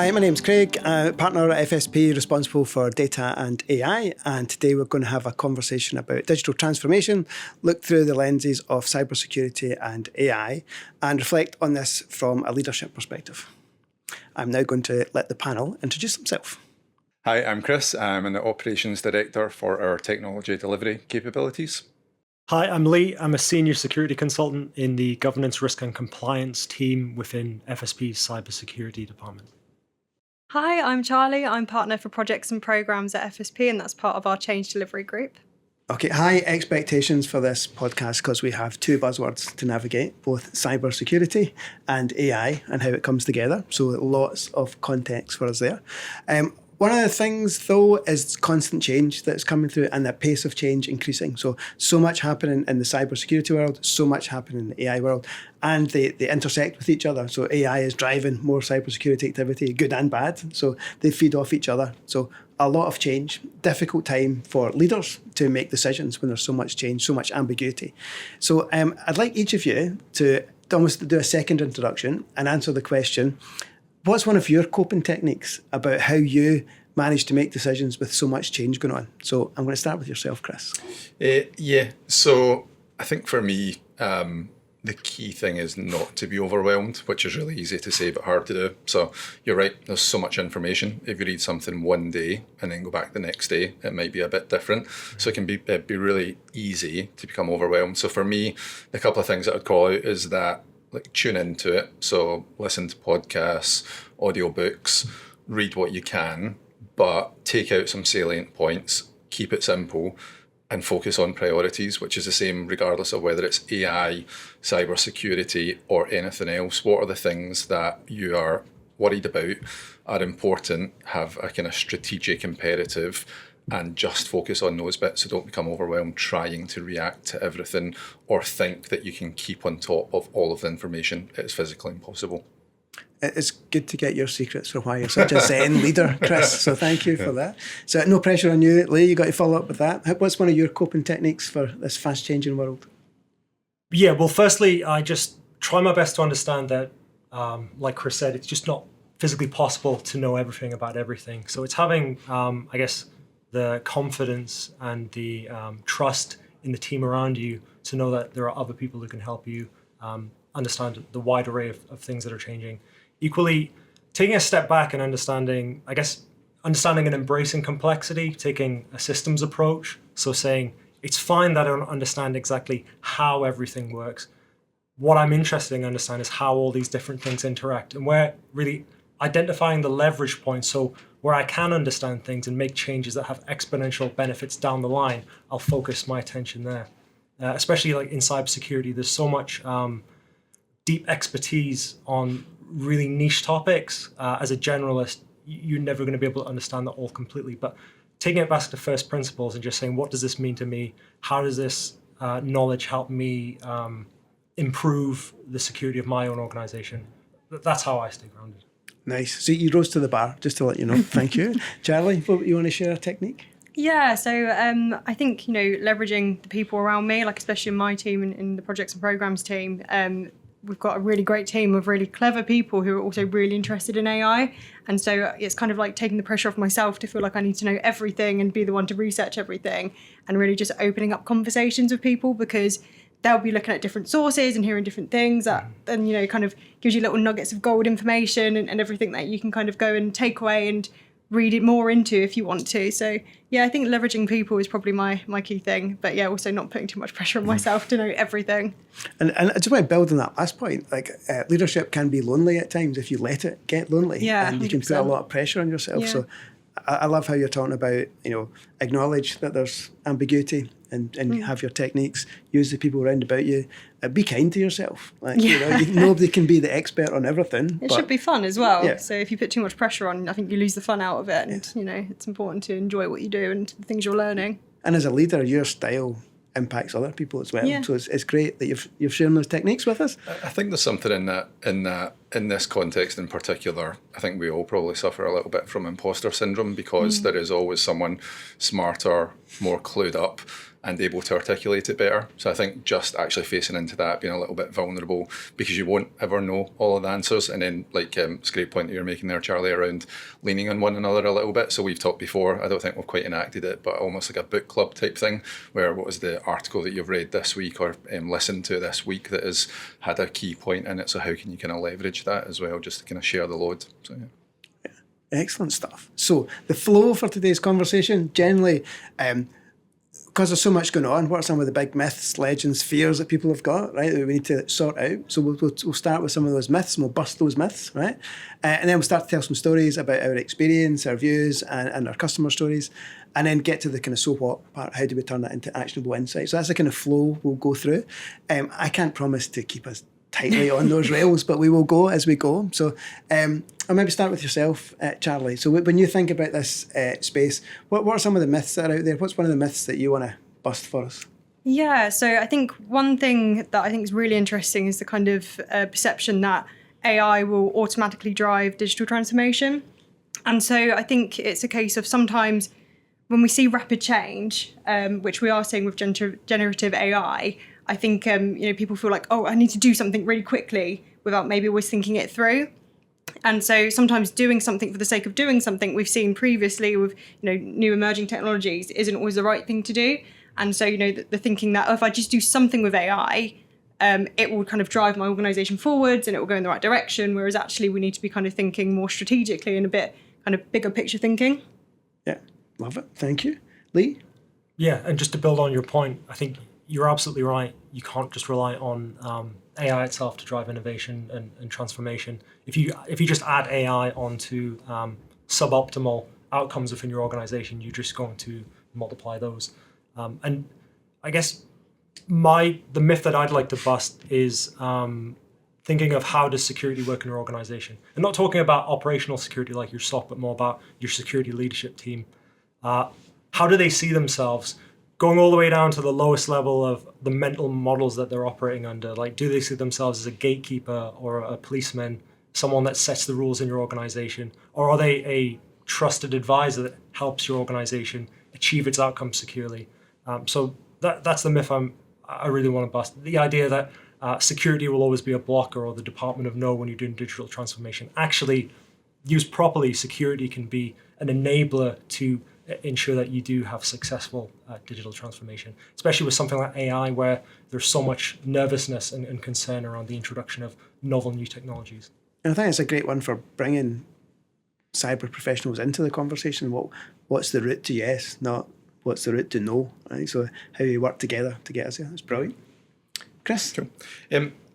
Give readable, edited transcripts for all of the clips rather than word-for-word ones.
Hi, my name's Craig, partner at FSP responsible for data and AI, and today we're going to have a conversation about digital transformation, look through the lenses of cybersecurity and AI, and reflect on this from a leadership perspective. I'm now going to let the panel introduce themselves. Hi, I'm Chris. I'm the Operations Director for our technology delivery capabilities. Hi, I'm Lee. I'm a senior security consultant in the governance, risk and compliance team within FSP's cybersecurity department. Hi, I'm Charlie. I'm partner for projects and programs at FSP, and that's part of our change delivery group. Okay, high expectations for this podcast because we have two buzzwords to navigate, both cybersecurity and AI and how it comes together. So lots of context for us there. One of the things, though, is constant change that's coming through and the pace of change increasing. So much happening in the cybersecurity world, so much happening in the AI world, and they intersect with each other. So AI is driving more cybersecurity activity, good and bad. So they feed off each other. So a lot of change, difficult time for leaders to make decisions when there's so much change, so much ambiguity. So I'd like each of you to almost do a second introduction and answer the question, what's one of your coping techniques about how you manage to make decisions with so much change going on? So I'm going to start with yourself, Chris. So I think for me, the key thing is not to be overwhelmed, which is really easy to say but hard to do. So you're right, there's so much information. If you read something one day and then go back the next day, it might be a bit different. So it can be really easy to become overwhelmed. So for me, the couple of things that I'd call out is that tune into it. So listen to podcasts, audiobooks, read what you can, but take out some salient points, keep it simple, and focus on priorities, which is the same regardless of whether it's AI, cybersecurity, or anything else. What are the things that you are worried about, are important, have a kind of strategic imperative, and just focus on those bits, so don't become overwhelmed trying to react to everything or think that you can keep on top of all of the information. It's physically impossible. It's good to get your secrets for why you're such a Zen leader, Chris. So thank you for that. So no pressure on you, Lee. You got to follow up with that. What's one of your coping techniques for this fast-changing world? Yeah, well, firstly, I just try my best to understand that, like Chris said, it's just not physically possible to know everything about everything. So it's having, the confidence and the trust in the team around you to know that there are other people who can help you understand the wide array of things that are changing. Equally, taking a step back and understanding and embracing complexity, taking a systems approach. So saying, it's fine that I don't understand exactly how everything works. What I'm interested in understanding is how all these different things interact, and where really identifying the leverage points. So where I can understand things and make changes that have exponential benefits down the line, I'll focus my attention there. Especially like in cybersecurity, there's so much deep expertise on really niche topics. As a generalist, you're never going to be able to understand that all completely. But taking it back to first principles and just saying, what does this mean to me? How does this knowledge help me improve the security of my own organization? That's how I stay grounded. Nice. So you rose to the bar, just to let you know. Thank you. Charlie, what you want to share a technique? Yeah, so I think, leveraging the people around me, like especially in my team and in the projects and programs team, we've got a really great team of really clever people who are also really interested in AI. And so it's kind of like taking the pressure off myself to feel like I need to know everything and be the one to research everything, and really just opening up conversations with people, because they'll be looking at different sources and hearing different things that, and kind of gives you little nuggets of gold information and everything that you can kind of go and take away and read it more into if you want to. So yeah, I think leveraging people is probably my key thing, but yeah, also not putting too much pressure on myself to know everything. And I just want to build on that last point, like leadership can be lonely at times if you let it get lonely. Yeah, and you can 100%. Put a lot of pressure on yourself. Yeah. So I love how you're talking about, acknowledge that there's ambiguity and have your techniques, use the people around about you, be kind to yourself. Like, nobody can be the expert on everything. It should be fun as well. Yeah. So if you put too much pressure on, I think you lose the fun out of it. And, it's important to enjoy what you do and the things you're learning. And as a leader, your style impacts other people as well. Yeah. So it's great that you've shared those techniques with us. I think there's something in this context in particular. I think we all probably suffer a little bit from imposter syndrome, because there is always someone smarter, more clued up, and able to articulate it better. So I think just actually facing into that, being a little bit vulnerable, because you won't ever know all of the answers. And then, like, it's a great point that you're making there, Charlie, around leaning on one another a little bit. So we've talked before, I don't think we've quite enacted it, but almost like a book club type thing, where what was the article that you've read this week or listened to this week that has had a key point in it? So how can you kind of leverage that as well, just to kind of share the load? So yeah. Excellent stuff. So the flow for today's conversation, generally, because there's so much going on, what are some of the big myths, legends, fears that people have got, right, that we need to sort out? So we'll start with some of those myths, and we'll bust those myths, right? And then we'll start to tell some stories about our experience, our views, and our customer stories, and then get to the kind of so what part. How do we turn that into actionable insights? So that's the kind of flow we'll go through. I can't promise to keep us tightly on those rails, but we will go as we go. So I'll maybe start with yourself, Charlie. So when you think about this space, what are some of the myths that are out there? What's one of the myths that you want to bust for us? Yeah, so I think one thing that I think is really interesting is the kind of perception that AI will automatically drive digital transformation. And so I think it's a case of sometimes when we see rapid change, which we are seeing with generative AI, I think people feel like, oh, I need to do something really quickly without maybe always thinking it through. And so sometimes doing something for the sake of doing something, we've seen previously with new emerging technologies, isn't always the right thing to do. And so the thinking that if I just do something with AI, it will kind of drive my organisation forwards and it will go in the right direction. Whereas actually we need to be kind of thinking more strategically and a bit kind of bigger picture thinking. Yeah, love it. Thank you. Lee? Yeah, and just to build on your point, I think you're absolutely right. You can't just rely on AI itself to drive innovation and transformation. If you just add AI onto suboptimal outcomes within your organization, you're just going to multiply those. And I guess the myth that I'd like to bust is thinking of how does security work in your organization. And not talking about operational security like your SOC, but more about your security leadership team. How do they see themselves? Going all the way down to the lowest level of the mental models that they're operating under. Like, do they see themselves as a gatekeeper or a policeman, someone that sets the rules in your organization? Or are they a trusted advisor that helps your organization achieve its outcomes securely? So that's the myth I really want to bust. The idea that security will always be a blocker or the Department of No when you're doing digital transformation. Actually, used properly, security can be an enabler to ensure that you do have successful digital transformation, especially with something like AI, where there's so much nervousness and concern around the introduction of novel new technologies. And I think it's a great one for bringing cyber professionals into the conversation. What's the route to yes, not what's the route to no, right? So how you work together to get us there. That's brilliant. Chris? Cool.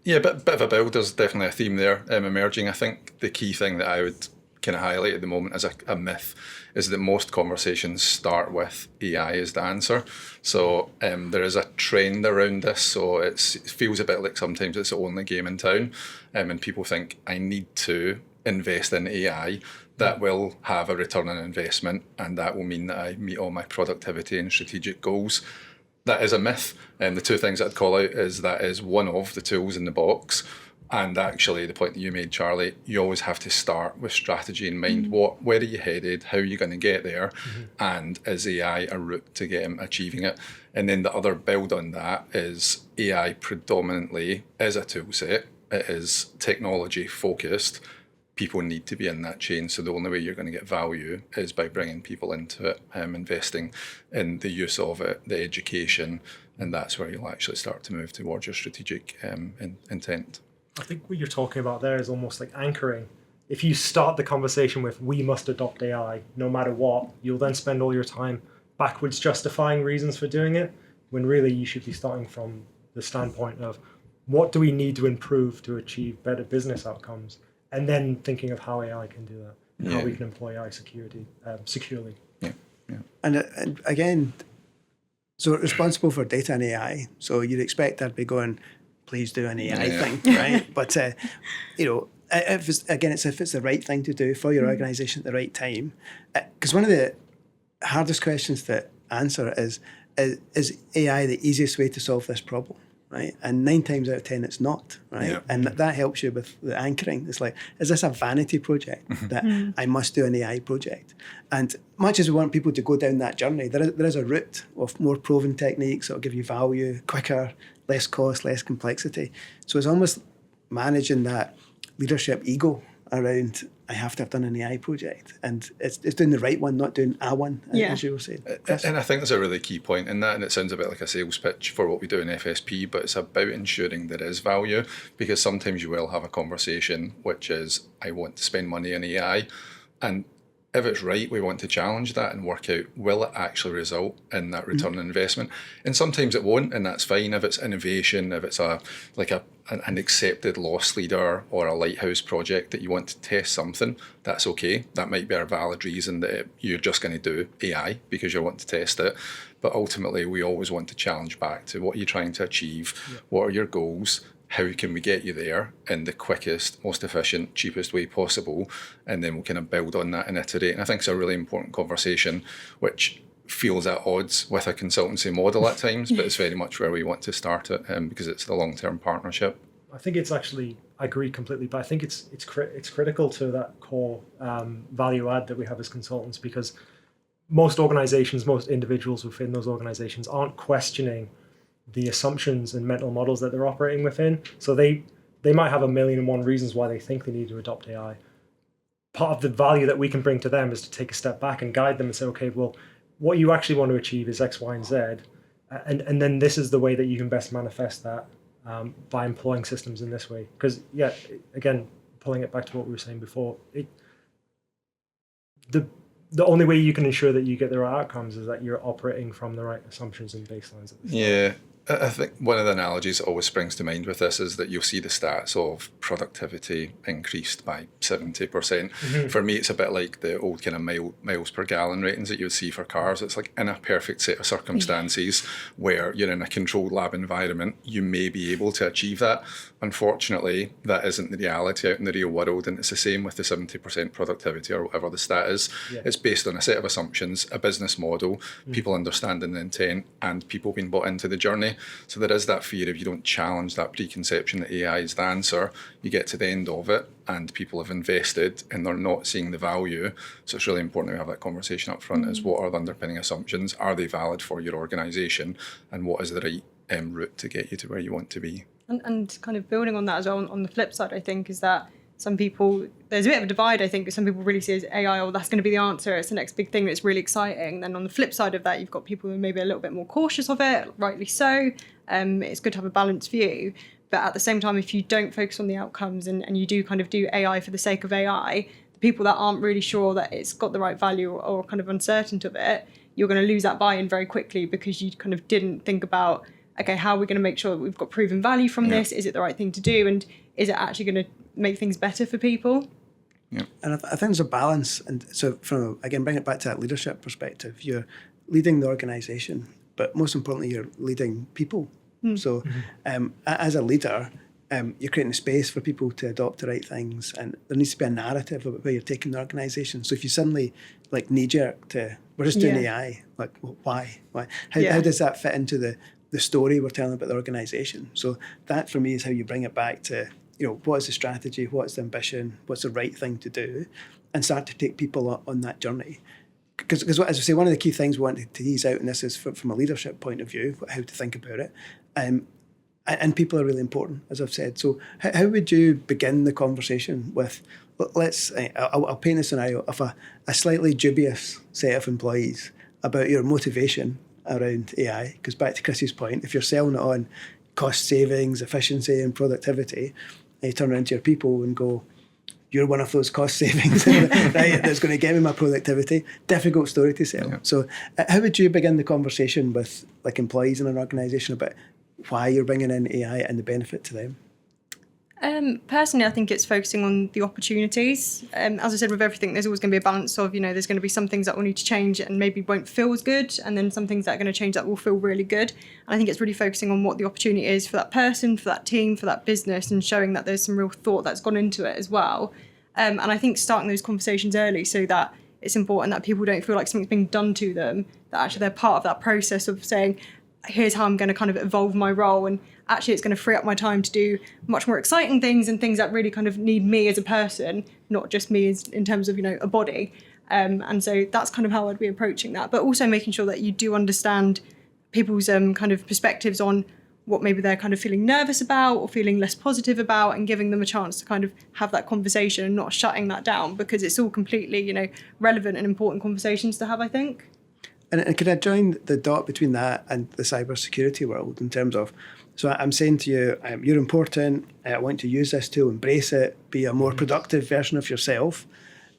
Yeah, bit of a build. There's definitely a theme there emerging. I think the key thing that I would kind of highlight at the moment as a myth is that most conversations start with AI as the answer. So there is a trend around this. So it feels a bit like sometimes it's the only game in town. And people think I need to invest in AI that will have a return on investment, and that will mean that I meet all my productivity and strategic goals. That is a myth. And the two things I'd call out is that is one of the tools in the box. And actually, the point that you made, Charlie, you always have to start with strategy in mind. Mm-hmm. Where are you headed? How are you going to get there? Mm-hmm. And is AI a route to get achieving it? And then the other build on that is AI predominantly is a tool set. It is technology focused. People need to be in that chain. So the only way you're going to get value is by bringing people into it, investing in the use of it, the education, and that's where you'll actually start to move towards your strategic intent. I think what you're talking about there is almost like anchoring. If you start the conversation with, we must adopt AI no matter what, you'll then spend all your time backwards justifying reasons for doing it, when really you should be starting from the standpoint of, what do we need to improve to achieve better business outcomes? And then thinking of how AI can do that, and how we can employ AI securely. Yeah. And again, so responsible for data and AI. So you'd expect that to be going, please do an AI thing, right? But if it's the right thing to do for your organisation at the right time. Because one of the hardest questions to answer is AI the easiest way to solve this problem, right? And 9 times out of 10, it's not, right? Yeah. And that helps you with the anchoring. It's like, is this a vanity project that I must do an AI project? And much as we want people to go down that journey, there is a route of more proven techniques that will give you value quicker, less cost, less complexity. So it's almost managing that leadership ego around, I have to have done an AI project, and it's doing the right one, not doing a one, as you were saying. And I think there's a really key point in that, and it sounds a bit like a sales pitch for what we do in FSP, but it's about ensuring there is value, because sometimes you will have a conversation which is, I want to spend money on AI, and if it's right, we want to challenge that and work out, will it actually result in that return on investment? And sometimes it won't, and that's fine. If it's innovation, if it's an accepted loss leader or a lighthouse project that you want to test something, that's okay. That might be a valid reason that you're just going to do AI because you want to test it. But ultimately, we always want to challenge back to, what are you trying to achieve? Yeah. What are your goals? How can we get you there in the quickest, most efficient, cheapest way possible? And then we'll kind of build on that and iterate. And I think it's a really important conversation, which feels at odds with a consultancy model at times, but it's very much where we want to start it, because it's the long-term partnership. I think it's actually, I agree completely, but I think it's critical to that core value add that we have as consultants, because most organizations, most individuals within those organizations aren't questioning the assumptions and mental models that they're operating within. So they might have 1,000,001 reasons why they think they need to adopt AI. Part of the value that we can bring to them is to take a step back and guide them and say, okay, well, what you actually want to achieve is X, Y, and Z. And then this is the way that you can best manifest that by employing systems in this way. Because, yeah, again, pulling it back to what we were saying before, the only way you can ensure that you get the right outcomes is that you're operating from the right assumptions and baselines at the start. Yeah. I think one of the analogies that always springs to mind with this is that you'll see the stats of productivity increased by 70%. Mm-hmm. For me, it's a bit like the old kind of miles per gallon ratings that you would see for cars. It's like, in a perfect set of circumstances where you're in a controlled lab environment, you may be able to achieve that. Unfortunately, that isn't the reality out in the real world, and it's the same with the 70% productivity or whatever the stat is. Yeah. It's based on a set of assumptions, a business model, people understanding the intent, and people being bought into the journey. So there is that fear, if you don't challenge that preconception that AI is the answer, you get to the end of it and people have invested and they're not seeing the value. So it's really important to have that conversation up front, is what are the underpinning assumptions? Are they valid for your organisation? And what is the right route to get you to where you want to be? And kind of building on that as well, on the flip side, I think, is that some people, there's a bit of a divide, I think. Some people really see as AI, oh, that's going to be the answer. It's the next big thing that's really exciting. Then on the flip side of that, you've got people who are maybe a little bit more cautious of it, rightly so. It's good to have a balanced view. But at the same time, if you don't focus on the outcomes and you do kind of do AI for the sake of AI, the people that aren't really sure that it's got the right value or kind of uncertain of it, you're going to lose that buy-in very quickly because you kind of didn't think about, okay, how are we going to make sure that we've got proven value from this? Is it the right thing to do? And is it actually going to make things better for people? Yeah. And I think there's a balance. And so from, again, bring it back to that leadership perspective, you're leading the organisation, but most importantly, you're leading people. So as a leader, you're creating a space for people to adopt the right things, and there needs to be a narrative about where you're taking the organisation. So if you suddenly knee-jerk to, we're just doing AI, well, why? How does that fit into the story we're telling about the organisation? So that for me is how you bring it back to, what is the strategy, what's the ambition, what's the right thing to do, and start to take people on that journey. Because as I say, one of the key things we want to tease out in this is from a leadership point of view, how to think about it. And people are really important, as I've said. So how would you begin the conversation with, I'll paint a scenario of a slightly dubious set of employees about your motivation around AI. Because back to Chris's point, if you're selling it on cost savings, efficiency and productivity, and you turn around to your people and go, you're one of those cost savings, right, that's going to get me my productivity. Difficult story to sell. Yeah. So how would you begin the conversation with employees in an organisation about why you're bringing in AI and the benefit to them? Personally, I think it's focusing on the opportunities. As I said, with everything, there's always going to be a balance of, there's going to be some things that will need to change and maybe won't feel as good, and then some things that are going to change that will feel really good. And I think it's really focusing on what the opportunity is for that person, for that team, for that business, and showing that there's some real thought that's gone into it as well. And I think starting those conversations early so that it's important that people don't feel like something's being done to them, that actually they're part of that process of saying, here's how I'm going to kind of evolve my role. And actually it's going to free up my time to do much more exciting things and things that really kind of need me as a person, not just me as, in terms of, a body. And so that's kind of how I'd be approaching that. But also making sure that you do understand people's kind of perspectives on what maybe they're kind of feeling nervous about or feeling less positive about, and giving them a chance to kind of have that conversation and not shutting that down, because it's all completely, relevant and important conversations to have, I think. And can I join the dot between that and the cybersecurity world in terms of, so I'm saying to you, you're important, I want to use this tool, embrace it, be a more productive version of yourself,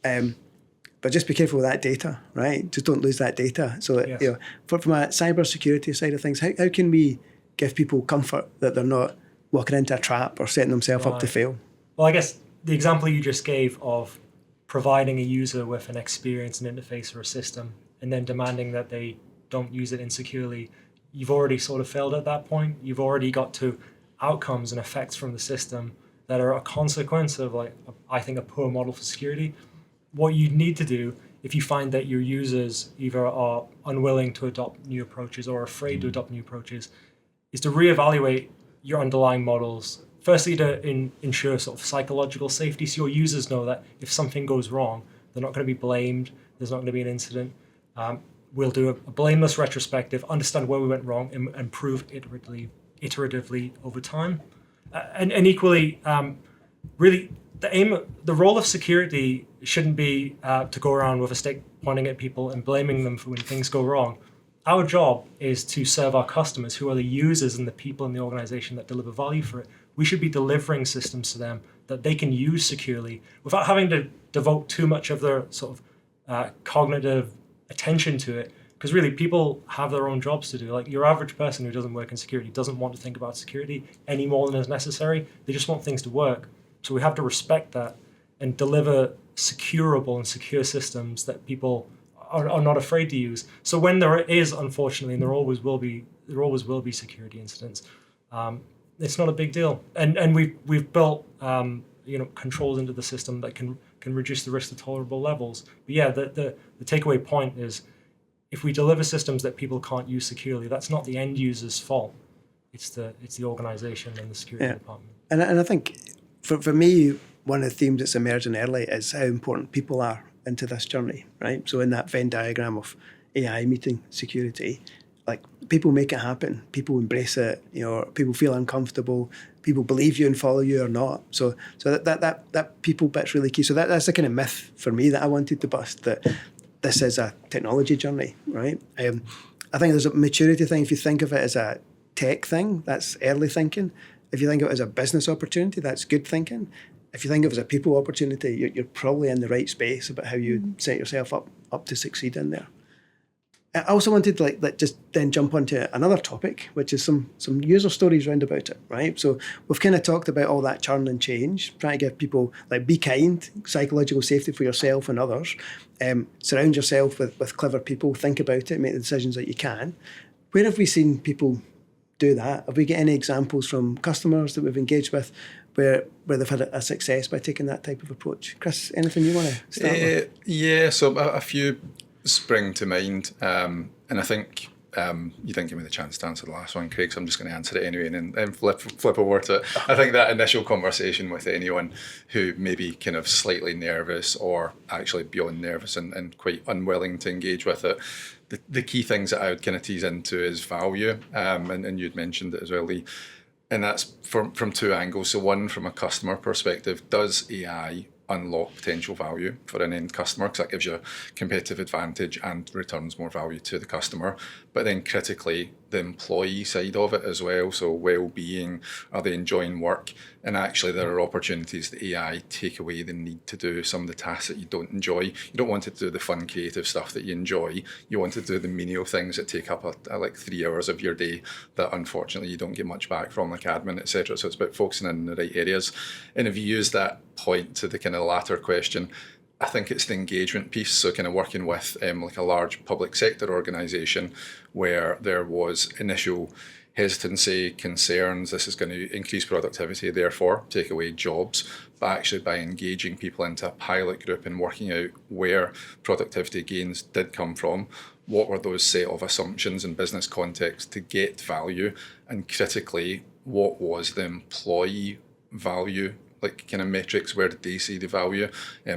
but just be careful with that data, right? Just don't lose that data. So, Yes. From a cybersecurity side of things, how can we give people comfort that they're not walking into a trap or setting themselves up to fail? Well, I guess the example you just gave of providing a user with an experience, an interface or a system, and then demanding that they don't use it insecurely, you've already sort of failed at that point. You've already got to outcomes and effects from the system that are a consequence of, I think, a poor model for security. What you need to do, if you find that your users either are unwilling to adopt new approaches or afraid to adopt new approaches, is to reevaluate your underlying models. Firstly, to ensure sort of psychological safety, so your users know that if something goes wrong, they're not going to be blamed, there's not going to be an incident. We'll do a blameless retrospective, understand where we went wrong, and improve iteratively over time. And equally, really, the role of security shouldn't be to go around with a stick pointing at people and blaming them for when things go wrong. Our job is to serve our customers, who are the users and the people in the organization that deliver value for it. We should be delivering systems to them that they can use securely without having to devote too much of their sort of cognitive attention to it. Because really, people have their own jobs to do. Like, your average person who doesn't work in security doesn't want to think about security any more than is necessary. They just want things to work. So we have to respect that and deliver securable and secure systems that people are not afraid to use. So when there is, unfortunately, and there always will be security incidents, it's not a big deal. And we've built controls into the system that can reduce the risk to tolerable levels. But yeah, the takeaway point is, if we deliver systems that people can't use securely, that's not the end user's fault. It's the organization and the security department. And I think for me, one of the themes that's emerging early is how important people are into this journey, right? So in that Venn diagram of AI meeting security, like, people make it happen, people embrace it, people feel uncomfortable, people believe you and follow you or not. So that people bit's really key. So that's the kind of myth for me that I wanted to bust, that this is a technology journey, right? I think there's a maturity thing. If you think of it as a tech thing, that's early thinking. If you think of it as a business opportunity, that's good thinking. If you think of it as a people opportunity, you're probably in the right space about how you set yourself up to succeed in there. I also wanted to just then jump onto another topic, which is some user stories round about it, right? So we've kind of talked about all that churn and change, trying to give people, be kind, psychological safety for yourself and others, surround yourself with clever people, think about it, make the decisions that you can. Where have we seen people do that? Have we got any examples from customers that we've engaged with where they've had a success by taking that type of approach? Chris, anything you want to start with? Yeah, so a few spring to mind, and I think you didn't give me the chance to answer the last one, Craig, so I'm just going to answer it anyway and then flip over to it. I think that initial conversation with anyone who may be kind of slightly nervous or actually beyond nervous and quite unwilling to engage with it, the key things that I would kind of tease into is value, and you'd mentioned it as well, Lee. And that's from two angles. So one, from a customer perspective, does AI unlock potential value for an end customer? Because that gives you a competitive advantage and returns more value to the customer. But then critically, the employee side of it as well. So well-being, are they enjoying work? And actually, there are opportunities that AI take away the need to do some of the tasks that you don't enjoy. You don't want it to do the fun, creative stuff that you enjoy. You want it to do the menial things that take up like 3 hours of your day that unfortunately you don't get much back from, like admin, etc. So it's about focusing in the right areas. And if you use that point to the kind of latter question, I think it's the engagement piece. So kind of working with like a large public sector organisation where there was initial hesitancy, concerns, this is going to increase productivity, therefore take away jobs. But actually by engaging people into a pilot group and working out where productivity gains did come from, what were those set of assumptions and business context to get value, and critically, what was the employee value, like kind of metrics, where did they see the value,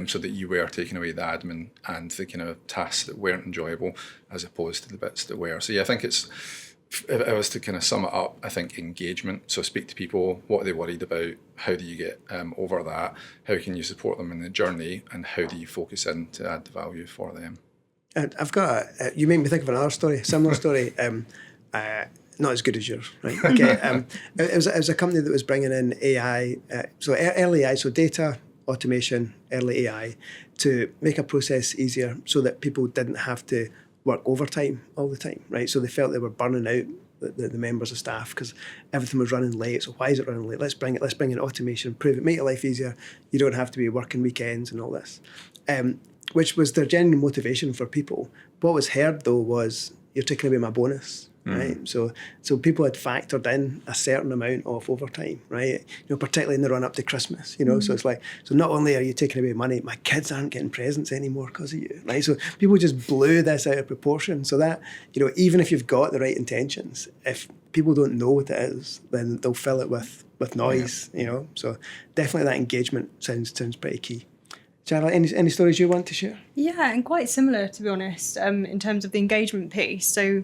so that you were taking away the admin and the kind of tasks that weren't enjoyable as opposed to the bits that were. So yeah, I think it's, if I was to kind of sum it up, I think engagement. So speak to people, what are they worried about, how do you get over that, how can you support them in the journey, and how do you focus in to add the value for them. I've got you make me think of another story, similar story, not as good as yours, right? Okay, it was a company that was bringing in AI, so early AI, so data, automation, early AI, to make a process easier so that people didn't have to work overtime all the time, right? So they felt they were burning out the members of staff because everything was running late. So why is it running late? Let's bring in automation, improve it, make your life easier. You don't have to be working weekends and all this, which was their genuine motivation for people. What was heard though was, you're taking away my bonus. Right, so people had factored in a certain amount of overtime, right? Particularly in the run up to Christmas, So it's like, so not only are you taking away money, my kids aren't getting presents anymore because of you, right? So people just blew this out of proportion. So that, even if you've got the right intentions, if people don't know what it is, then they'll fill it with noise, So definitely that engagement sounds pretty key. Charlie, any stories you want to share? Yeah, and quite similar, to be honest, in terms of the engagement piece. So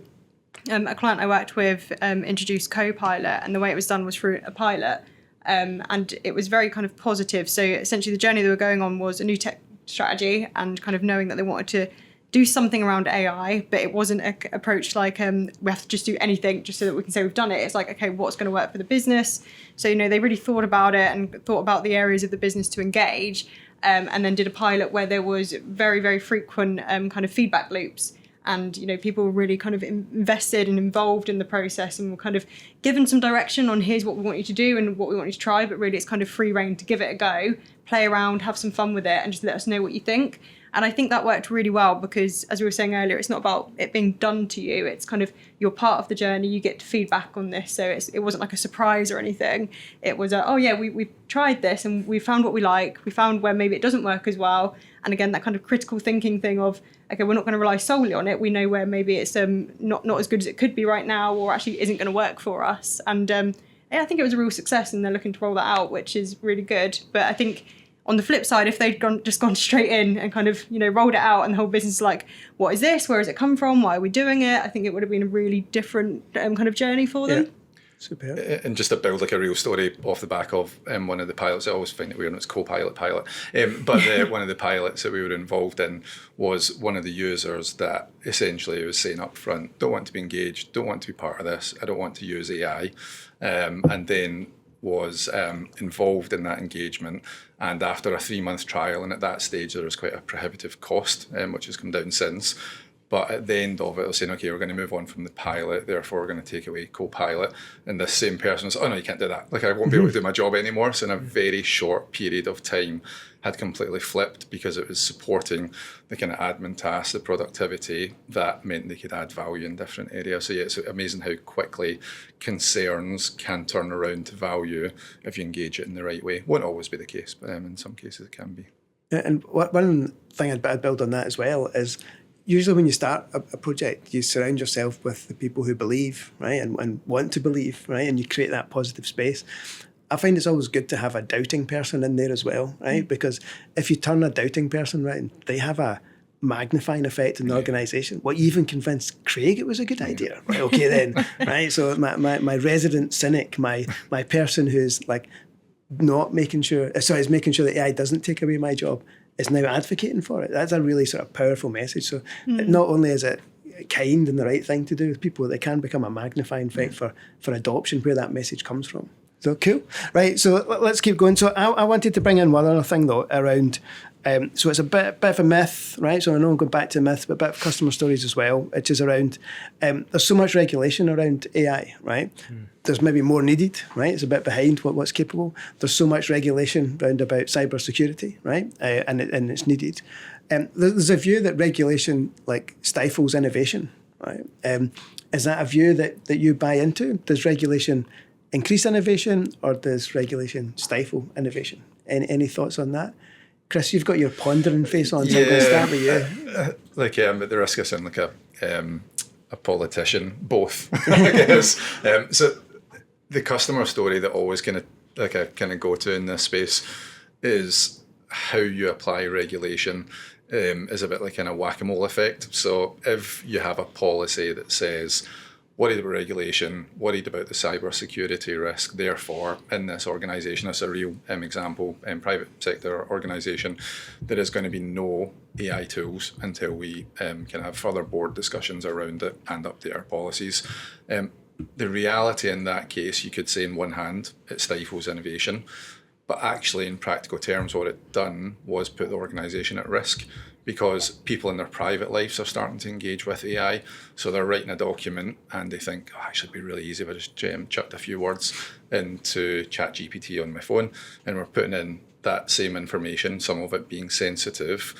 a client I worked with introduced Copilot, and the way it was done was through a pilot, and it was very kind of positive. So essentially the journey they were going on was a new tech strategy and kind of knowing that they wanted to do something around AI, but it wasn't an approach like we have to just do anything just so that we can say we've done it. It's like, okay, what's going to work for the business? So, they really thought about it and thought about the areas of the business to engage, and then did a pilot where there was very, very frequent kind of feedback loops. And, people were really kind of invested and involved in the process and were kind of given some direction on here's what we want you to do and what we want you to try. But really it's kind of free reign to give it a go, play around, have some fun with it, and just let us know what you think. And I think that worked really well because, as we were saying earlier, it's not about it being done to you. It's kind of, you're part of the journey. You get feedback on this. So it wasn't like a surprise or anything. It was, we tried this and we found what we like. We found where maybe it doesn't work as well. And again, that kind of critical thinking thing of, okay, we're not going to rely solely on it. We know where maybe it's not as good as it could be right now, or actually isn't going to work for us. And I think it was a real success, and they're looking to roll that out, which is really good. But I think on the flip side, if they'd just gone straight in and kind of, rolled it out and the whole business is like, what is this? Where has it come from? Why are we doing it? I think it would have been a really different kind of journey for them. Yeah. Super. And just to build like a real story off the back of one of the pilots, I always find it weird when it's co-pilot pilot, but one of the pilots that we were involved in was one of the users that essentially was saying up front, don't want to be engaged, don't want to be part of this, I don't want to use AI, and then was involved in that engagement. And after a 3-month trial, and at that stage there was quite a prohibitive cost, which has come down since. But at the end of it, they're saying, okay, we're going to move on from the pilot, therefore we're going to take away co-pilot. And this same person was, oh no, you can't do that. Like, I won't be able to do my job anymore. So in a very short period of time, had completely flipped because it was supporting the kind of admin tasks, the productivity that meant they could add value in different areas. So yeah, it's amazing how quickly concerns can turn around to value if you engage it in the right way. Won't always be the case, but in some cases it can be. And one thing I'd build on that as well is, usually when you start a project, you surround yourself with the people who believe, right, and want to believe, right, and you create that positive space. I find it's always good to have a doubting person in there as well, right, because if you turn a doubting person, right, they have a magnifying effect in the organisation. Well, you even convinced Craig it was a good idea, right, okay then, right, so my resident cynic, my person who's like not making sure, is making sure that AI doesn't take away my job, is now advocating for it. That's a really sort of powerful message. So not only is it kind and the right thing to do with people, they can become a magnifying effect for adoption where that message comes from. So cool. Right, so let's keep going. So I wanted to bring in one other thing though around, so it's a bit of a myth, right? So I know I'm going back to myth, but a bit of customer stories as well, which is around, there's so much regulation around AI, right? There's maybe more needed, right? It's a bit behind what's capable. There's so much regulation around about cybersecurity, right? And it's needed. There's a view that regulation like stifles innovation, right? Is that a view that you buy into? Does regulation increase innovation or does regulation stifle innovation? Any thoughts on that? Chris, you've got your pondering face on, so I'm going to start with you. At the risk of sounding like a politician, both, I guess. So the customer story that always kind of go to in this space is how you apply regulation is a bit like kind of whack-a-mole effect. So if you have a policy that says, worried about regulation, worried about the cybersecurity risk, therefore in this organisation, as a real example, private sector organisation, there is going to be no AI tools until we can have further board discussions around it and update our policies. The reality in that case, you could say in one hand, it stifles innovation, but actually in practical terms, what it done was put the organisation at risk, because people in their private lives are starting to engage with AI. So they're writing a document and they think, oh, it should be really easy if I just chucked a few words into ChatGPT on my phone. And we're putting in that same information, some of it being sensitive,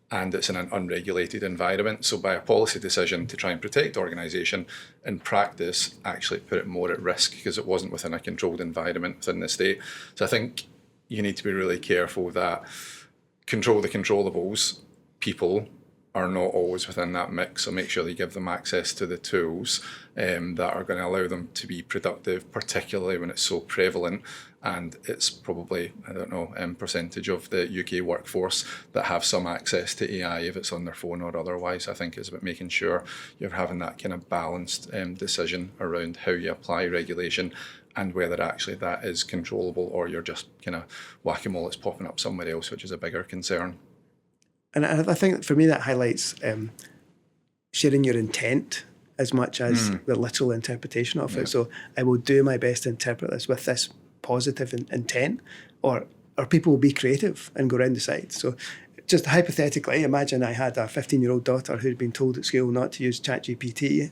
and it's in an unregulated environment. So by a policy decision to try and protect the organisation, in practice, actually put it more at risk because it wasn't within a controlled environment within the state. So I think you need to be really careful that control the controllables. People are not always within that mix, so make sure that you give them access to the tools that are going to allow them to be productive, particularly when it's so prevalent. And it's probably, I don't know, percentage of the UK workforce that have some access to AI, if it's on their phone or otherwise. I think it's about making sure you're having that kind of balanced decision around how you apply regulation and whether actually that is controllable or you're just kind of whack-a-mole, it's popping up somewhere else, which is a bigger concern. And I think for me that highlights sharing your intent as much as the literal interpretation of it. So I will do my best to interpret this with this positive intent, or people will be creative and go around the side. So just hypothetically, imagine I had a 15-year-old daughter who'd been told at school not to use ChatGPT,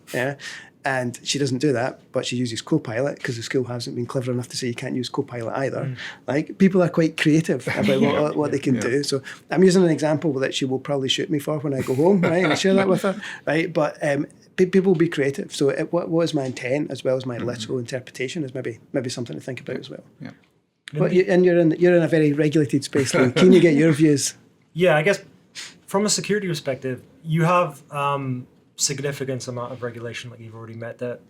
and she doesn't do that, but she uses Copilot because the school hasn't been clever enough to say you can't use Copilot either. Like, people are quite creative about what they can do. So I'm using an example that she will probably shoot me for when I go home, right? And I share that with her, right? But people will be creative. So what is my intent as well as my literal interpretation is maybe something to think about as well. Yeah. But you're in a very regulated space, Lee. Can you get your views? Yeah, I guess from a security perspective, you have significant amount of regulation, like you've already met, that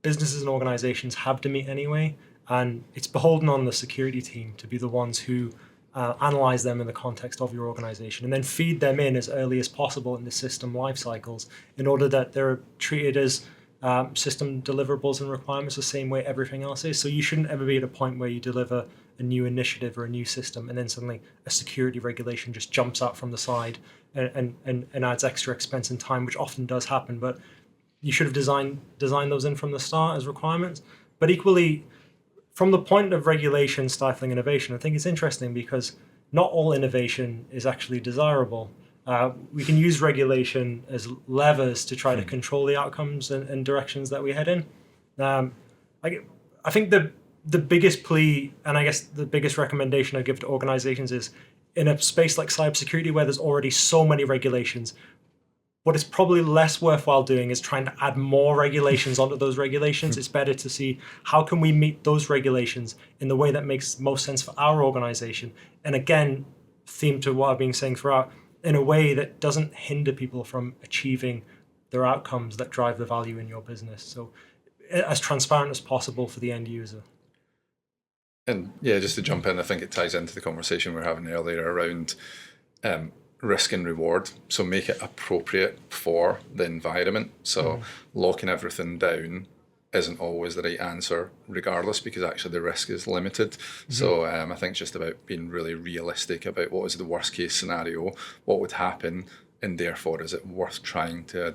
businesses and organizations have to meet anyway, and it's beholden on the security team to be the ones who analyze them in the context of your organization and then feed them in as early as possible in the system life cycles in order that they're treated as system deliverables and requirements the same way everything else is. So you shouldn't ever be at a point where you deliver a new initiative or a new system and then suddenly a security regulation just jumps out from the side and adds extra expense and time, which often does happen. But you should have designed those in from the start as requirements. But equally, from the point of regulation stifling innovation, I think it's interesting because not all innovation is actually desirable. We can use regulation as levers to try to control the outcomes and directions that we head in. I think the biggest plea, and I guess the biggest recommendation I give to organizations is, in a space like cybersecurity where there's already so many regulations, what is probably less worthwhile doing is trying to add more regulations onto those regulations. It's better to see how can we meet those regulations in the way that makes most sense for our organization. And again, theme to what I've been saying throughout, in a way that doesn't hinder people from achieving their outcomes that drive the value in your business. So as transparent as possible for the end user. And yeah, just to jump in, I think it ties into the conversation we were having earlier around risk and reward. So make it appropriate for the environment. So locking everything down isn't always the right answer regardless, because actually the risk is limited. So I think it's just about being really realistic about what is the worst case scenario, what would happen, and therefore is it worth trying to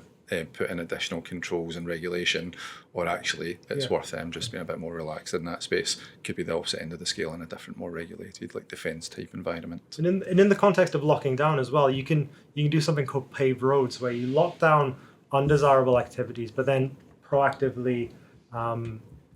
put in additional controls and regulation, or actually it's worth just being a bit more relaxed in that space. Could be the opposite end of the scale in a different, more regulated, like defence type environment. And in the context of locking down as well, you can do something called paved roads, where you lock down undesirable activities, but then proactively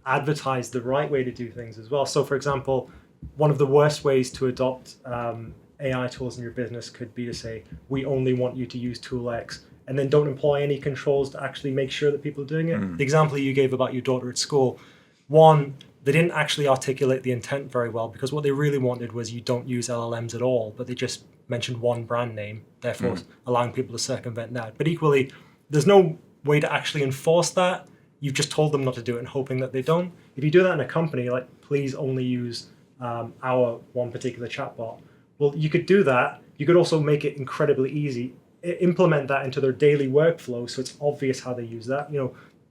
advertise the right way to do things as well. So for example, one of the worst ways to adopt AI tools in your business could be to say, we only want you to use tool X, and then don't employ any controls to actually make sure that people are doing it. The example you gave about your daughter at school, one, they didn't actually articulate the intent very well, because what they really wanted was you don't use LLMs at all, but they just mentioned one brand name, therefore allowing people to circumvent that. But equally, there's no way to actually enforce that. you've just told them not to do it and hoping that they don't. If you do that in a company, like please only use our one particular chatbot, well, you could do that. You could also make it incredibly easy, implement that into their daily workflow so it's obvious how they use that.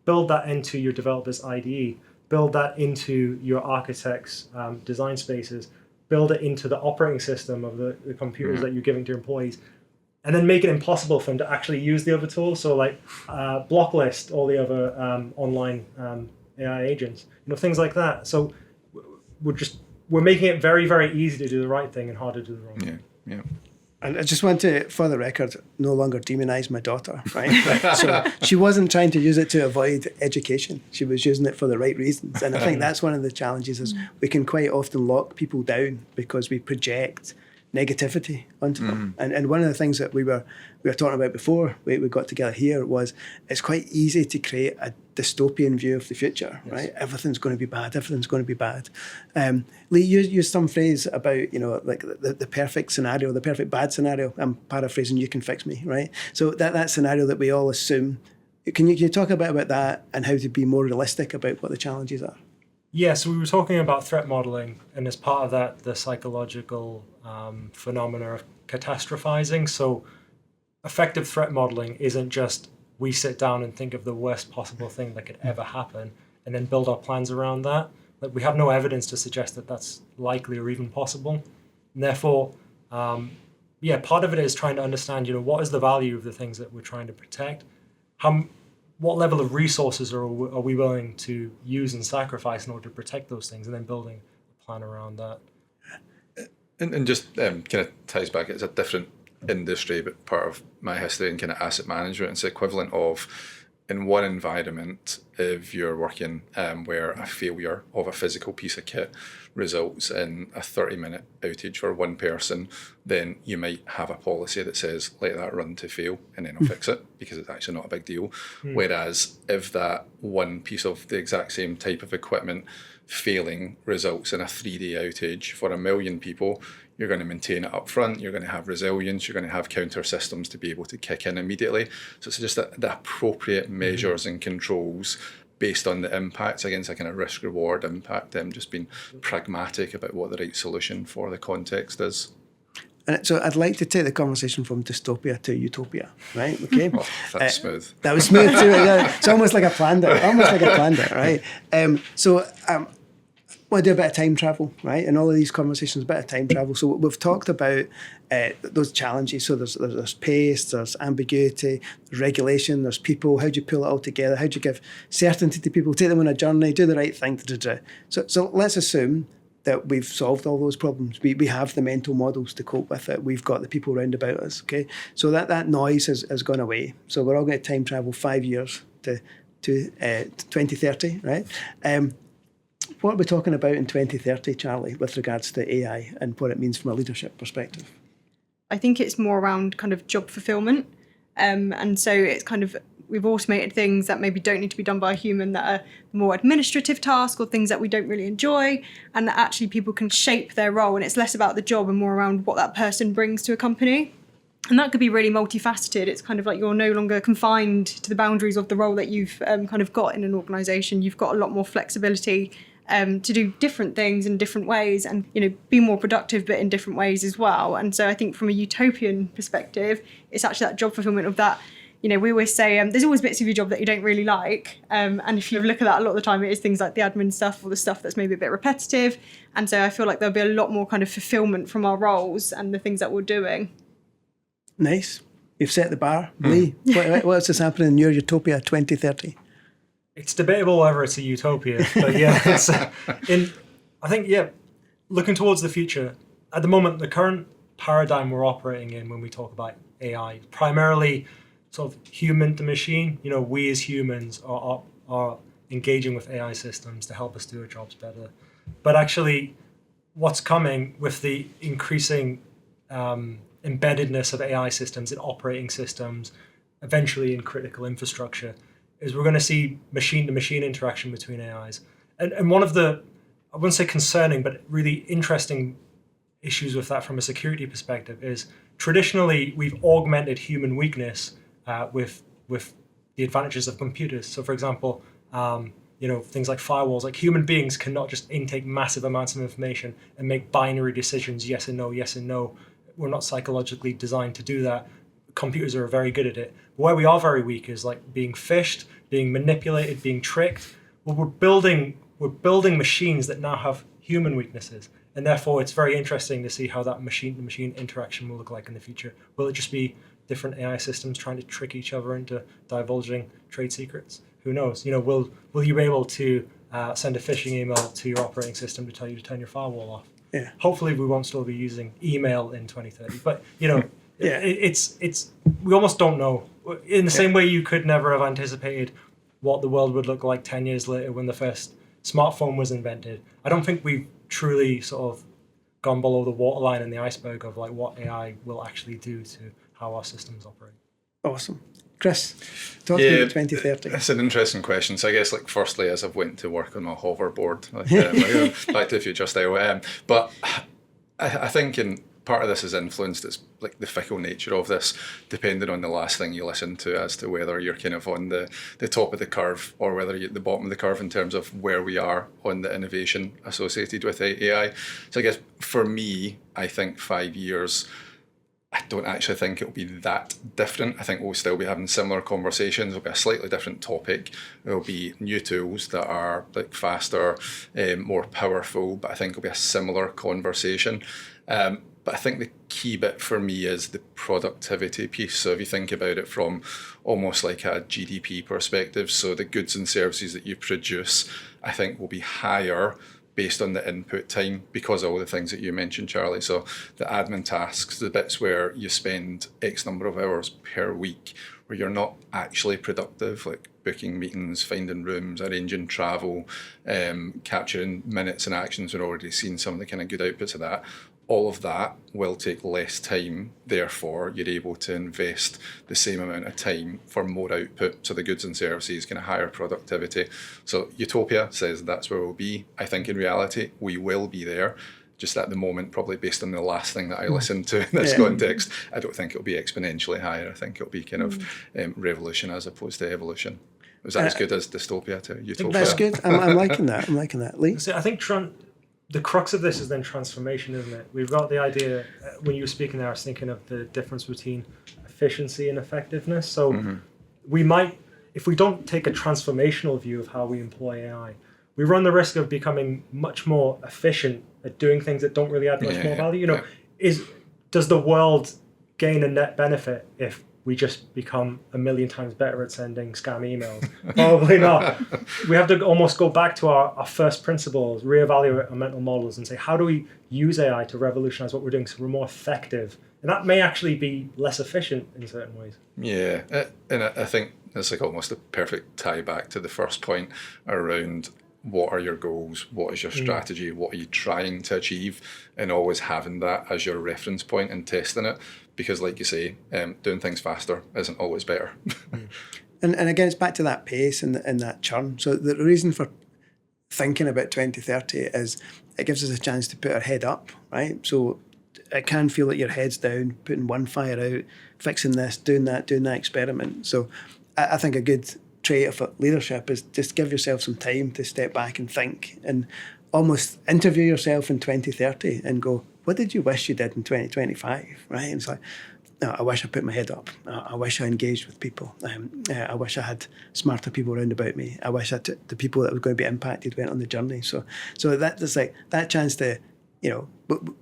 Build that into your developer's IDE, build that into your architect's design spaces, build it into the operating system of the computers that you're giving to your employees, and then make it impossible for them to actually use the other tools. So like block list all the other online AI agents, things like that. So we're making it very, very easy to do the right thing and hard to do the wrong thing. Yeah. And I just want to, for the record, no longer demonize my daughter, right? So she wasn't trying to use it to avoid education. She was using it for the right reasons. And I think that's one of the challenges is we can quite often lock people down because we project negativity onto them. And one of the things that we were talking about before we got together here was it's quite easy to create a dystopian view of the future, right? Everything's going to be bad. Everything's going to be bad. Lee, you used some phrase about, like the perfect scenario, the perfect bad scenario. I'm paraphrasing, you can fix me, right? So that scenario that we all assume. Can you talk a bit about that and how to be more realistic about what the challenges are? Yeah, so we were talking about threat modeling, and as part of that, the psychological phenomena of catastrophizing. So effective threat modeling isn't just we sit down and think of the worst possible thing that could ever happen and then build our plans around that. Like we have no evidence to suggest that that's likely or even possible. And therefore, part of it is trying to understand, what is the value of the things that we're trying to protect? What level of resources are we willing to use and sacrifice in order to protect those things, and then building a plan around that. And just kind of ties back, it's a different industry, but part of my history in kind of asset management, it's the equivalent of in one environment, if you're working where a failure of a physical piece of kit results in a 30-minute outage for one person, then you might have a policy that says, let that run to fail, and then I'll fix it, because it's actually not a big deal. Whereas if that one piece of the exact same type of equipment failing results in a 3-day outage for 1 million people, you're going to maintain it up front, you're going to have resilience, you're going to have counter systems to be able to kick in immediately. So it's just the appropriate measures and controls based on the impacts against a kind of risk reward impact, just being pragmatic about what the right solution for the context is. And so I'd like to take the conversation from dystopia to utopia, right? Okay. Oh, that's smooth. That was smooth too. Yeah. It's almost like I planned it, right? I want to do a bit of time travel, right? In all of these conversations, a bit of time travel. So we've talked about those challenges. So there's pace, there's ambiguity, there's regulation, there's people. How do you pull it all together? How do you give certainty to people? Take them on a journey, do the right thing. So let's assume that we've solved all those problems. We have the mental models to cope with it. We've got the people around about us, okay? So that noise has gone away. So we're all going to time travel 5 years to 2030, right? What are we talking about in 2030, Charlie, with regards to AI and what it means from a leadership perspective? I think it's more around kind of job fulfillment. And so it's kind of, we've automated things that maybe don't need to be done by a human, that are more administrative tasks or things that we don't really enjoy, and that actually people can shape their role, and it's less about the job and more around what that person brings to a company. And that could be really multifaceted. It's kind of like you're no longer confined to the boundaries of the role that you've kind of got in an organisation. You've got a lot more flexibility to do different things in different ways, and be more productive, but in different ways as well. And so I think from a utopian perspective, it's actually that job fulfillment of that. We always say there's always bits of your job that you don't really like, and if you look at that, a lot of the time it is things like the admin stuff or the stuff that's maybe a bit repetitive. And so I feel like there'll be a lot more kind of fulfillment from our roles and the things that we're doing. Nice. You've set the bar. Lee, what's this happening in your utopia 2030? It's debatable whether it's a utopia, but I think looking towards the future, at the moment, the current paradigm we're operating in when we talk about AI, primarily sort of human to machine. We as humans are engaging with AI systems to help us do our jobs better. But actually, what's coming with the increasing embeddedness of AI systems in operating systems, eventually in critical infrastructure, is we're going to see machine-to-machine interaction between AIs. And one of the, I wouldn't say concerning, but really interesting issues with that from a security perspective is traditionally we've augmented human weakness with the advantages of computers. So for example, things like firewalls. Like human beings cannot just intake massive amounts of information and make binary decisions, yes and no, yes and no. We're not psychologically designed to do that. Computers are very good at it. But where we are very weak is like being phished, being manipulated, being tricked. Well, we're building machines that now have human weaknesses. And therefore, it's very interesting to see how that machine-to-machine interaction will look like in the future. Will it just be different AI systems trying to trick each other into divulging trade secrets? Who knows? Will you be able to send a phishing email to your operating system to tell you to turn your firewall off? Yeah. Hopefully, we won't still be using email in 2030. But it's we almost don't know. In the same way, you could never have anticipated what the world would look like 10 years later when the first smartphone was invented. I don't think we've truly sort of gone below the waterline in the iceberg of like what AI will actually do to how our systems operate. Awesome. Chris, talk to me about 2030. That's an interesting question. So I guess, like, firstly, as I've went to work on my hoverboard, Back to the Future style. But I think part of this is influenced, it's like the fickle nature of this, depending on the last thing you listen to as to whether you're kind of on the top of the curve or whether you're at the bottom of the curve in terms of where we are on the innovation associated with AI. So I guess for me, I think 5 years, I don't actually think it'll be that different. I think we'll still be having similar conversations. It'll be a slightly different topic. There'll be new tools that are like faster, more powerful, but I think it'll be a similar conversation. But I think the key bit for me is the productivity piece. So if you think about it from almost like a GDP perspective, so the goods and services that you produce, I think will be higher based on the input time because of all the things that you mentioned, Charlie. So the admin tasks, the bits where you spend X number of hours per week where you're not actually productive, like booking meetings, finding rooms, arranging travel, capturing minutes and actions. We've already seen some of the kind of good outputs of that. All of that will take less time. Therefore, you're able to invest the same amount of time for more output. So the goods and services kind of higher productivity. So Utopia says that's where we'll be. I think in reality, we will be there. Just at the moment, probably based on the last thing that I listened to in this context, I don't think it'll be exponentially higher. I think it'll be kind of revolution as opposed to evolution. Was that as good as dystopia to utopia? That's good. I'm liking that. I'm liking that. Lee? So I think the crux of this is then transformation, isn't it? We've got the idea, when you were speaking there, I was thinking of the difference between efficiency and effectiveness. So we might, if we don't take a transformational view of how we employ AI, we run the risk of becoming much more efficient at doing things that don't really add much more value. Does the world gain a net benefit if we just become a million times better at sending scam emails? Probably not. We have to almost go back to our first principles, reevaluate our mental models and say, how do we use AI to revolutionize what we're doing so we're more effective? And that may actually be less efficient in certain ways. Yeah, and I think it's like almost a perfect tie back to the first point around what are your goals, what is your strategy, what are you trying to achieve, and always having that as your reference point and testing it. Because like you say, doing things faster isn't always better. And again, it's back to that pace and that churn. So the reason for thinking about 2030 is it gives us a chance to put our head up, right? So it can feel like your head's down, putting one fire out, fixing this, doing that experiment. So I think a good trait of leadership is just give yourself some time to step back and think and almost interview yourself in 2030 and go, what did you wish you did in 2025, right? And it's like, no, I wish I put my head up. I wish I engaged with people. I wish I had smarter people around about me. I wish the people that were going to be impacted went on the journey. So that's like that chance to,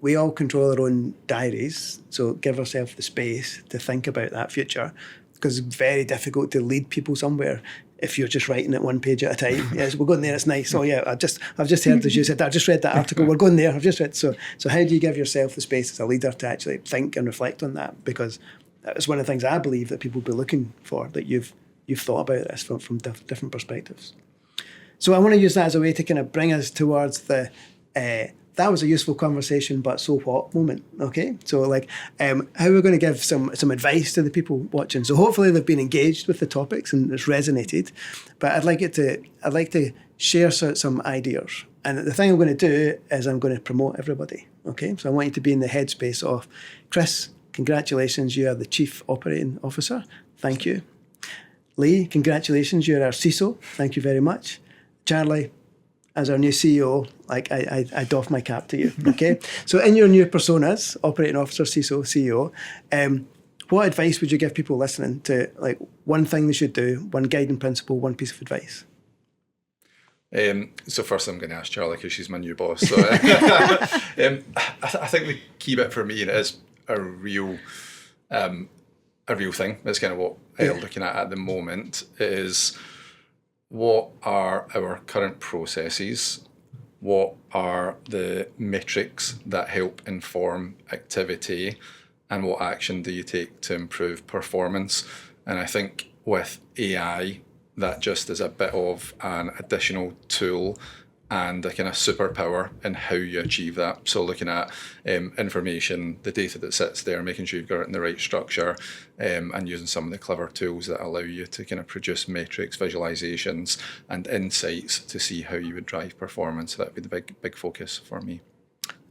we all control our own diaries. So give ourselves the space to think about that future, because it's very difficult to lead people somewhere if you're just writing it one page at a time. Yes, we're going there, it's nice. Oh yeah, I've just heard, as you said, I just read that article, we're going there, I've just read. So how do you give yourself the space as a leader to actually think and reflect on that? Because it's one of the things I believe that people will be looking for, that you've thought about this from different perspectives. So I want to use that as a way to kind of bring us towards the that was a useful conversation, but so what moment, okay? So how we're going to give some advice to the people watching. So hopefully they've been engaged with the topics and it's resonated, but I'd like to share some ideas. And the thing I'm going to do is I'm going to promote everybody, okay? So I want you to be in the headspace of, Chris, congratulations, you are the Chief Operating Officer. Thank you. Lee, congratulations, you're our CISO. Thank you very much. Charlie, as our new CEO, like I doff my cap to you. Okay. So in your new personas, operating officer, CISO, CEO, what advice would you give people listening to, like, one thing they should do, one guiding principle, one piece of advice? So first I'm going to ask Charlie because she's my new boss. So I think the key bit for me is a real thing. That's kind of what I'm looking at the moment is what are our current processes? What are the metrics that help inform activity? And what action do you take to improve performance? And I think with AI, that just is a bit of an additional tool and a kind of superpower in how you achieve that. So looking at information, the data that sits there, making sure you've got it in the right structure, and using some of the clever tools that allow you to kind of produce metrics, visualizations, and insights to see how you would drive performance. That would be the big focus for me.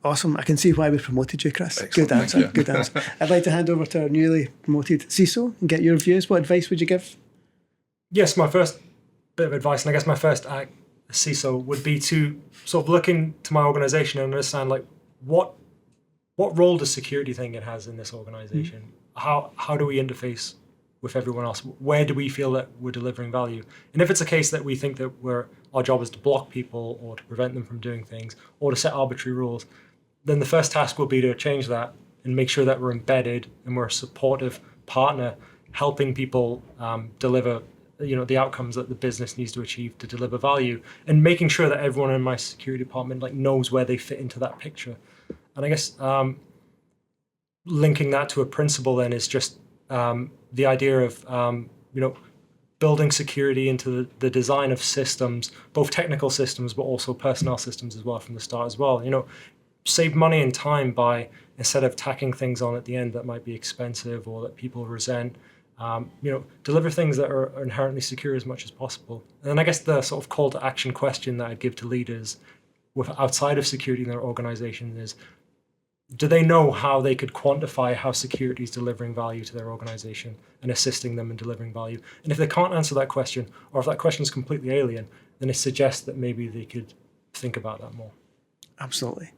Awesome. I can see why we promoted you, Chris. Excellent. Good answer. Good answer. I'd like to hand over to our newly promoted CISO and get your views. What advice would you give? Yes, my first bit of advice, and I guess my first act as CISO would be to sort of look into my organization and understand, like, what role does security think it has in this organization? How do we interface with everyone else? Where do we feel that we're delivering value? And if it's a case that we think that our job is to block people or to prevent them from doing things or to set arbitrary rules, then the first task will be to change that and make sure that we're embedded and we're a supportive partner, helping people deliver the outcomes that the business needs to achieve to deliver value, and making sure that everyone in my security department, like, knows where they fit into that picture. And I guess linking that to a principle then is just the idea of building security into the design of systems, both technical systems but also personnel systems as well from the start as well. Save money and time by, instead of tacking things on at the end that might be expensive or that people resent, deliver things that are inherently secure as much as possible. And then I guess the sort of call to action question that I'd give to leaders outside of security in their organization is, do they know how they could quantify how security is delivering value to their organization and assisting them in delivering value? And if they can't answer that question, or if that question is completely alien, then it suggests that maybe they could think about that more. Absolutely.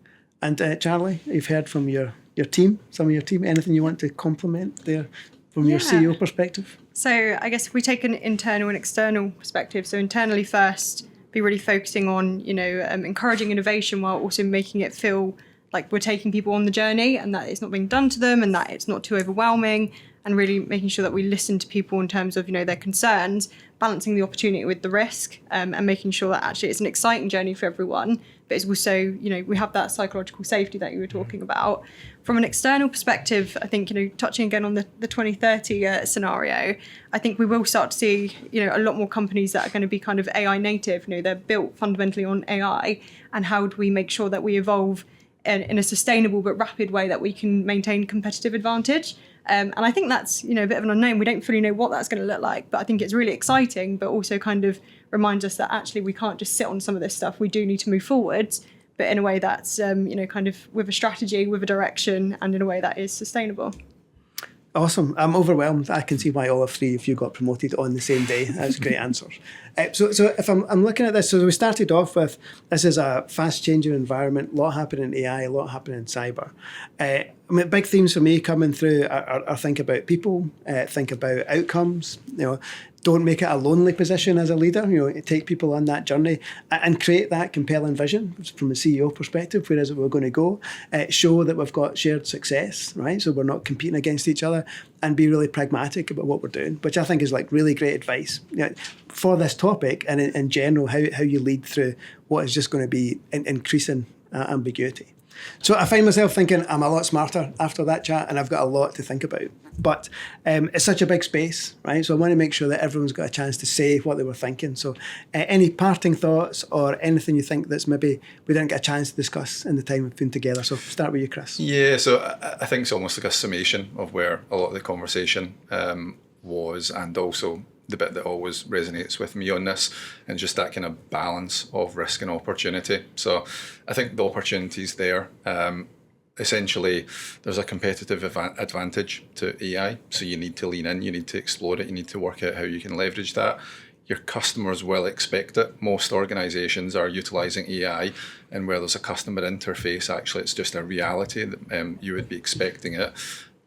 And Charlie, you've heard from your team, some of your team. Anything you want to compliment there from your CEO perspective? So I guess if we take an internal and external perspective, so internally first, be really focusing on, encouraging innovation while also making it feel like we're taking people on the journey and that it's not being done to them and that it's not too overwhelming, and really making sure that we listen to people in terms of, their concerns, balancing the opportunity with the risk, and making sure that actually it's an exciting journey for everyone, but it's also, we have that psychological safety that you were talking about. From an external perspective, I think, touching again on the 2030 scenario, I think we will start to see, a lot more companies that are going to be kind of AI native. They're built fundamentally on AI, and how do we make sure that we evolve in a sustainable but rapid way that we can maintain competitive advantage? And I think that's, a bit of an unknown. We don't fully know what that's going to look like, but I think it's really exciting, but also kind of reminds us that actually we can't just sit on some of this stuff. We do need to move forwards, but in a way that's, kind of with a strategy, with a direction, and in a way that is sustainable. Awesome. I'm overwhelmed. I can see why all of three of you got promoted on the same day. That's great answers. So if I'm looking at this, so we started off with, this is a fast-changing environment, a lot happening in AI, a lot happening in cyber. Big themes for me coming through are think about people, think about outcomes, don't make it a lonely position as a leader, take people on that journey and create that compelling vision from a CEO perspective. Where is it we're going to go? Show that we've got shared success, right? So we're not competing against each other, and be really pragmatic about what we're doing, which I think is like really great advice for this topic, and in general, how you lead through what is just going to be increasing ambiguity. So I find myself thinking I'm a lot smarter after that chat, and I've got a lot to think about. But it's such a big space, right? So I want to make sure that everyone's got a chance to say what they were thinking. So any parting thoughts or anything you think that's maybe we didn't get a chance to discuss in the time we've been together? So start with you, Chris. Yeah, so I think it's almost like a summation of where a lot of the conversation was, and also the bit that always resonates with me on this, and just that kind of balance of risk and opportunity. So I think the opportunity's there. essentially there's a competitive advantage to AI. So you need to lean in, you need to explore it, you need to work out how you can leverage that. Your customers will expect it. Most organizations are utilizing AI, and where there's a customer interface, actually it's just a reality that you would be expecting it.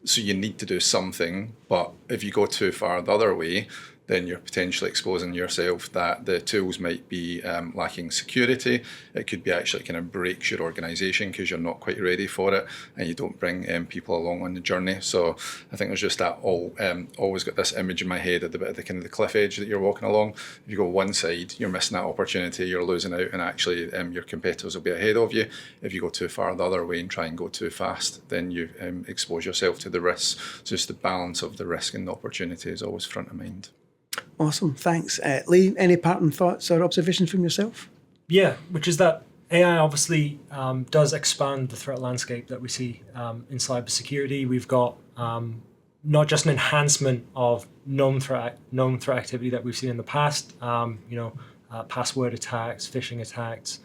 So you need to do something, but if you go too far the other way, then you're potentially exposing yourself that the tools might be lacking security. It could be actually kind of breaks your organization because you're not quite ready for it and you don't bring people along on the journey. So I think there's just that always got this image in my head at the bit of the kind of the cliff edge that you're walking along. If you go one side, you're missing that opportunity, you're losing out, and actually your competitors will be ahead of you. If you go too far the other way and try and go too fast, then you expose yourself to the risks. So just the balance of the risk and the opportunity is always front of mind. Awesome, thanks. Lee, any parting thoughts or observations from yourself? Yeah, which is that AI obviously does expand the threat landscape that we see in cybersecurity. We've got not just an enhancement of known threat activity that we've seen in the past, password attacks, phishing attacks,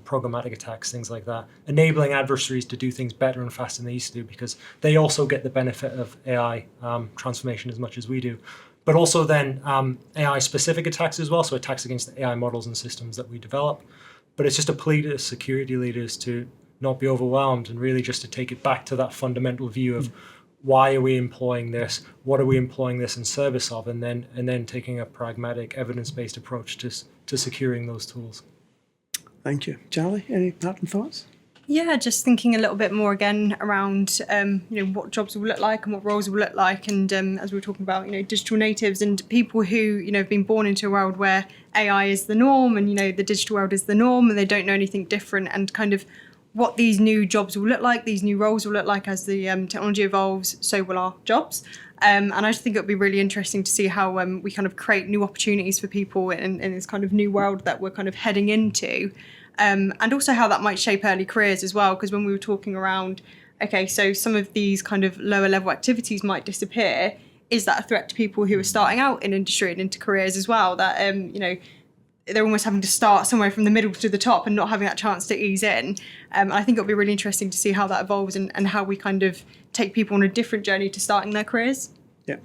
programmatic attacks, things like that, enabling adversaries to do things better and faster than they used to do, because they also get the benefit of AI transformation as much as we do. But also then AI-specific attacks as well, so attacks against the AI models and systems that we develop. But it's just a plea to security leaders to not be overwhelmed and really just to take it back to that fundamental view of why are we employing this, what are we employing this in service of, and then taking a pragmatic, evidence-based approach to securing those tools. Thank you. Charlie, any parting thoughts? Yeah, just thinking a little bit more again around what jobs will look like and what roles will look like, and as we were talking about, digital natives and people who have been born into a world where AI is the norm and the digital world is the norm, and they don't know anything different, and kind of what these new jobs will look like, these new roles will look like as the technology evolves. So will our jobs. And I just think it'll be really interesting to see how we kind of create new opportunities for people in this kind of new world that we're kind of heading into. And also how that might shape early careers as well, because when we were talking around, okay, so some of these kind of lower level activities might disappear. Is that a threat to people who are starting out in industry and into careers as well? That, they're almost having to start somewhere from the middle to the top and not having that chance to ease in. I think it'll be really interesting to see how that evolves and how we kind of take people on a different journey to starting their careers. Yeah.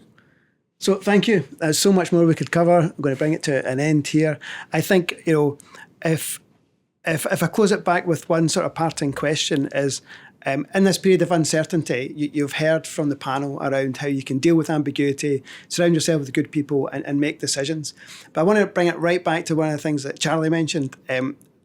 So thank you. There's so much more we could cover. I'm going to bring it to an end here. I think, if I close it back with one sort of parting question is, in this period of uncertainty, you've heard from the panel around how you can deal with ambiguity, surround yourself with good people and make decisions. But I want to bring it right back to one of the things that Charlie mentioned.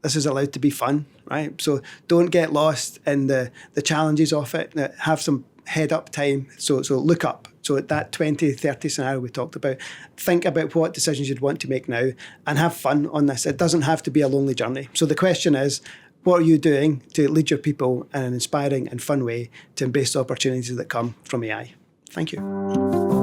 This is allowed to be fun, right? So don't get lost in the challenges of it. Have some head up time. So look up. So that 2030 scenario we talked about, think about what decisions you'd want to make now and have fun on this. It doesn't have to be a lonely journey. So the question is, what are you doing to lead your people in an inspiring and fun way to embrace the opportunities that come from AI? Thank you.